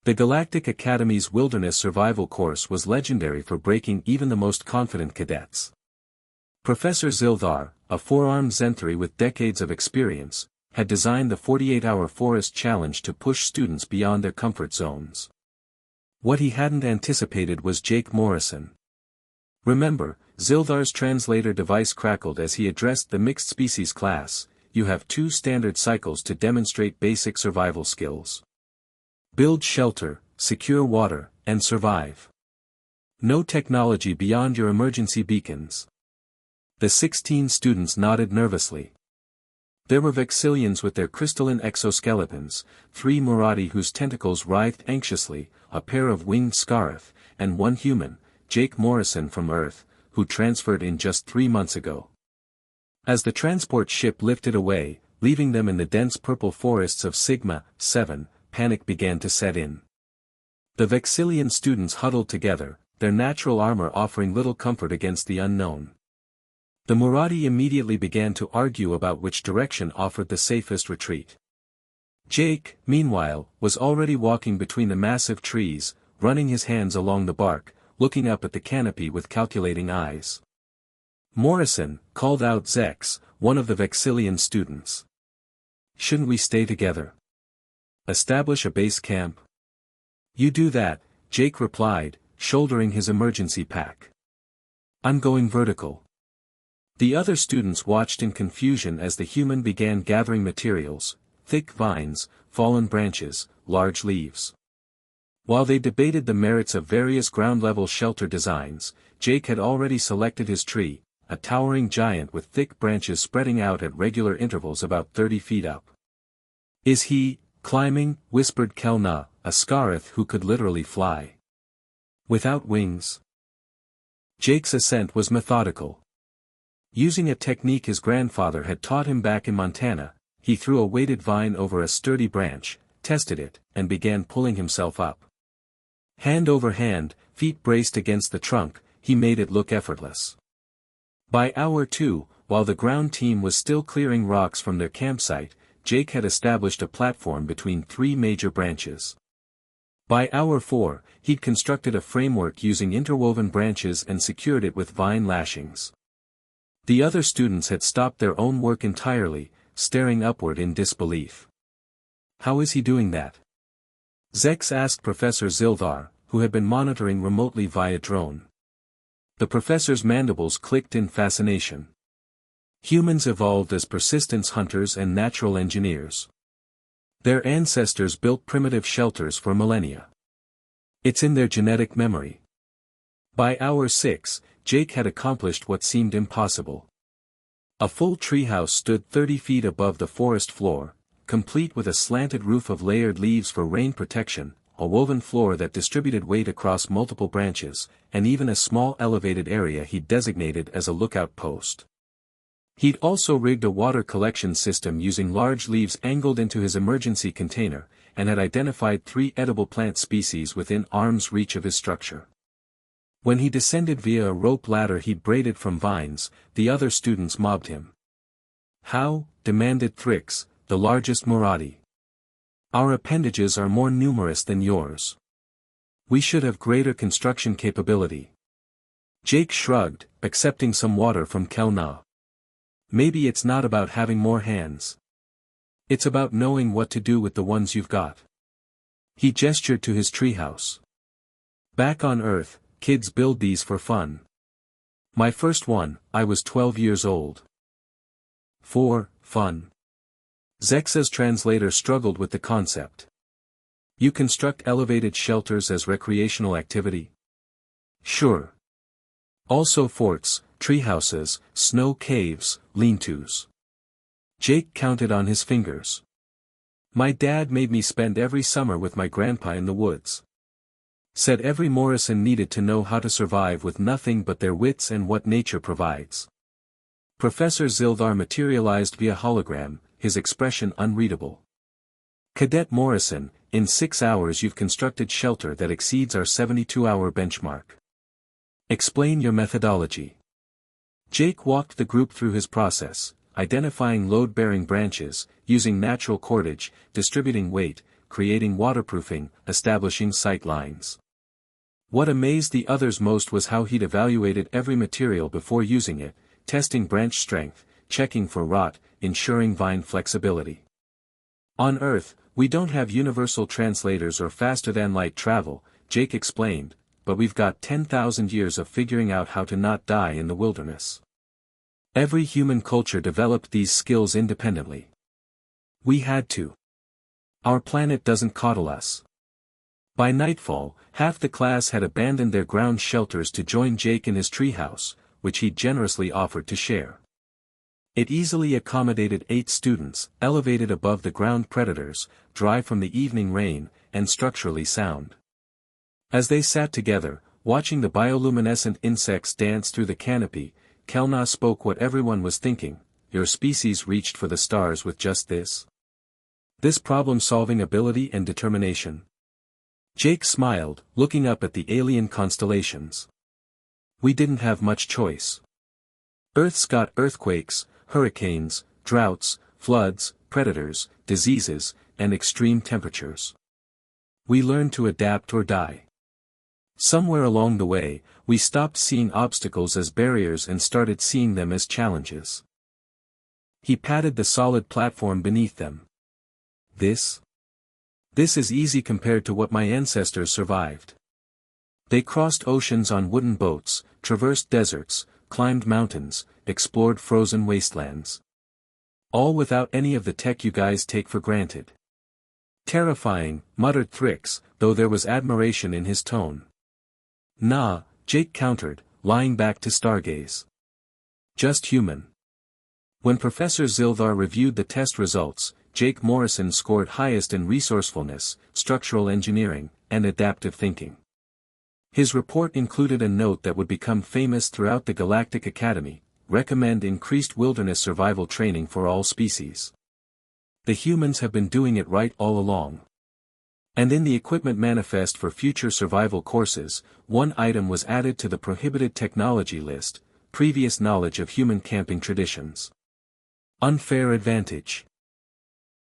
The Galactic Academy's Wilderness Survival course was legendary for breaking even the most confident cadets. Professor Zildar, a four-armed Zenthari with decades of experience, had designed the 48-hour forest challenge to push students beyond their comfort zones. What he hadn't anticipated was Jake Morrison. Remember, Zildar's translator device crackled as he addressed the mixed species class. You have 2 standard cycles to demonstrate basic survival skills. Build shelter, secure water, and survive. No technology beyond your emergency beacons. The 16 students nodded nervously. There were Vexillians with their crystalline exoskeletons, 3 Murati whose tentacles writhed anxiously, a pair of winged Scarif, and 1 human, Jake Morrison from Earth, who transferred in just 3 months ago. As the transport ship lifted away, leaving them in the dense purple forests of Sigma-7, panic began to set in. The Vexillian students huddled together, their natural armor offering little comfort against the unknown. The Murati immediately began to argue about which direction offered the safest retreat. Jake, meanwhile, was already walking between the massive trees, running his hands along the bark, looking up at the canopy with calculating eyes. Morrison, called out Zex, one of the Vexillian students. Shouldn't we stay together? Establish a base camp? You do that, Jake replied, shouldering his emergency pack. I'm going vertical. The other students watched in confusion as the human began gathering materials, thick vines, fallen branches, large leaves. While they debated the merits of various ground-level shelter designs, Jake had already selected his tree, a towering giant with thick branches spreading out at regular intervals about 30 feet up. Is he climbing? Whispered Kelna, a Scarith who could literally fly. Without wings? Jake's ascent was methodical. Using a technique his grandfather had taught him back in Montana, he threw a weighted vine over a sturdy branch, tested it, and began pulling himself up. Hand over hand, feet braced against the trunk, he made it look effortless. By hour 2, while the ground team was still clearing rocks from their campsite, Jake had established a platform between 3 major branches. By hour 4, he'd constructed a framework using interwoven branches and secured it with vine lashings. The other students had stopped their own work entirely, staring upward in disbelief. How is he doing that? Zex asked Professor Zildar, who had been monitoring remotely via drone. The professor's mandibles clicked in fascination. Humans evolved as persistence hunters and natural engineers. Their ancestors built primitive shelters for millennia. It's in their genetic memory. By hour 6, Jake had accomplished what seemed impossible. A full treehouse stood 30 feet above the forest floor, complete with a slanted roof of layered leaves for rain protection, a woven floor that distributed weight across multiple branches, and even a small elevated area he'd designated as a lookout post. He'd also rigged a water collection system using large leaves angled into his emergency container, and had identified 3 edible plant species within arm's reach of his structure. When he descended via a rope ladder he'd braided from vines, the other students mobbed him. How? Demanded Thrix, the largest Murati. Our appendages are more numerous than yours. We should have greater construction capability. Jake shrugged, accepting some water from Kelna. Maybe it's not about having more hands. It's about knowing what to do with the ones you've got. He gestured to his treehouse. Back on Earth, kids build these for fun. My first one, I was 12 years old. For fun. Zexa's translator struggled with the concept. You construct elevated shelters as recreational activity? Sure. Also forts, treehouses, snow caves, lean-tos. Jake counted on his fingers. My dad made me spend every summer with my grandpa in the woods. Said every Morrison needed to know how to survive with nothing but their wits and what nature provides. Professor Zildar materialized via hologram, his expression unreadable. Cadet Morrison, in 6 hours you've constructed shelter that exceeds our 72-hour benchmark. Explain your methodology. Jake walked the group through his process, identifying load-bearing branches, using natural cordage, distributing weight, creating waterproofing, establishing sight lines. What amazed the others most was how he'd evaluated every material before using it, testing branch strength, checking for rot, ensuring vine flexibility. On Earth, we don't have universal translators or faster-than-light travel, Jake explained, but we've got 10,000 years of figuring out how to not die in the wilderness. Every human culture developed these skills independently. We had to. Our planet doesn't coddle us. By nightfall, half the class had abandoned their ground shelters to join Jake in his treehouse, which he generously offered to share. It easily accommodated 8 students, elevated above the ground predators, dry from the evening rain, and structurally sound. As they sat together, watching the bioluminescent insects dance through the canopy, Kelna spoke what everyone was thinking: your species reached for the stars with just this problem-solving ability and determination. Jake smiled, looking up at the alien constellations. We didn't have much choice. Earth's got earthquakes, hurricanes, droughts, floods, predators, diseases, and extreme temperatures. We learned to adapt or die. Somewhere along the way, we stopped seeing obstacles as barriers and started seeing them as challenges. He patted the solid platform beneath them. This is easy compared to what my ancestors survived. They crossed oceans on wooden boats, traversed deserts, climbed mountains, explored frozen wastelands. All without any of the tech you guys take for granted. Terrifying, muttered Thrix, though there was admiration in his tone. Nah, Jake countered, lying back to stargaze. Just human. When Professor Zildar reviewed the test results, Jake Morrison scored highest in resourcefulness, structural engineering, and adaptive thinking. His report included a note that would become famous throughout the Galactic Academy: recommend increased wilderness survival training for all species. The humans have been doing it right all along. And in the equipment manifest for future survival courses, one item was added to the prohibited technology list: previous knowledge of human camping traditions. Unfair advantage.